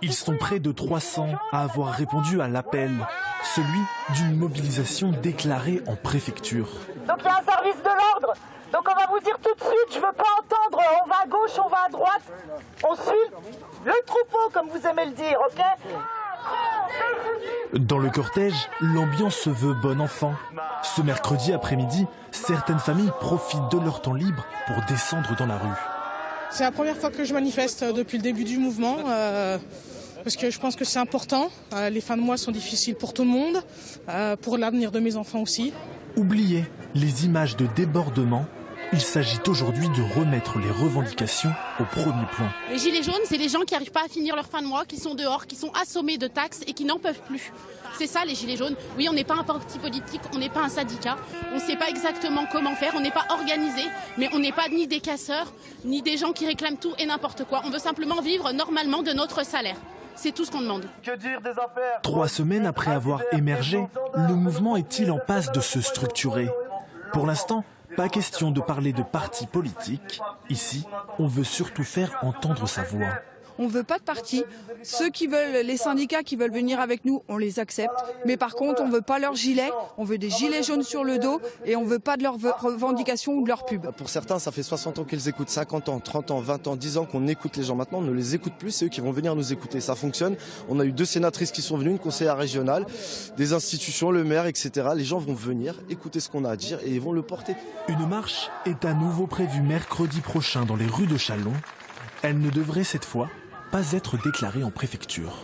Ils sont près de 300 à avoir répondu à l'appel, celui d'une mobilisation déclarée en préfecture. Donc il y a un service de l'ordre. Donc on va vous dire tout de suite, je veux pas entendre on va à gauche, on va à droite. On suit le troupeau comme vous aimez le dire, ok? Dans le cortège, l'ambiance se veut bon enfant. Ce mercredi après-midi, certaines familles profitent de leur temps libre pour descendre dans la rue. C'est la première fois que je manifeste depuis le début du mouvement, parce que je pense que c'est important. Les fins de mois sont difficiles pour tout le monde, pour l'avenir de mes enfants aussi. Oubliez les images de débordement. Il s'agit aujourd'hui de remettre les revendications au premier plan. Les gilets jaunes, c'est les gens qui n'arrivent pas à finir leur fin de mois, qui sont dehors, qui sont assommés de taxes et qui n'en peuvent plus. C'est ça les gilets jaunes. Oui, on n'est pas un parti politique, on n'est pas un syndicat. On ne sait pas exactement comment faire, on n'est pas organisé, mais on n'est pas ni des casseurs, ni des gens qui réclament tout et n'importe quoi. On veut simplement vivre normalement de notre salaire. C'est tout ce qu'on demande. Que dire des affaires ? 3 semaines après avoir émergé, le mouvement est-il en passe de se structurer? Pour l'instant, pas question de parler de parti politique. Ici, on veut surtout faire entendre sa voix. On ne veut pas de parti. Ceux qui veulent, les syndicats qui veulent venir avec nous, on les accepte. Mais par contre, on ne veut pas leurs gilets, on veut des gilets jaunes sur le dos et on ne veut pas de leurs revendications ou de leurs pubs. Pour certains, ça fait 60 ans qu'ils écoutent, 50 ans, 30 ans, 20 ans, 10 ans qu'on écoute les gens. Maintenant, on ne les écoute plus, c'est eux qui vont venir nous écouter. Ça fonctionne. On a eu 2 sénatrices qui sont venues, une conseillère régionale, des institutions, le maire, etc. Les gens vont venir écouter ce qu'on a à dire et ils vont le porter. Une marche est à nouveau prévue mercredi prochain dans les rues de Châlons. Elle ne devrait cette fois pas être déclarée en préfecture.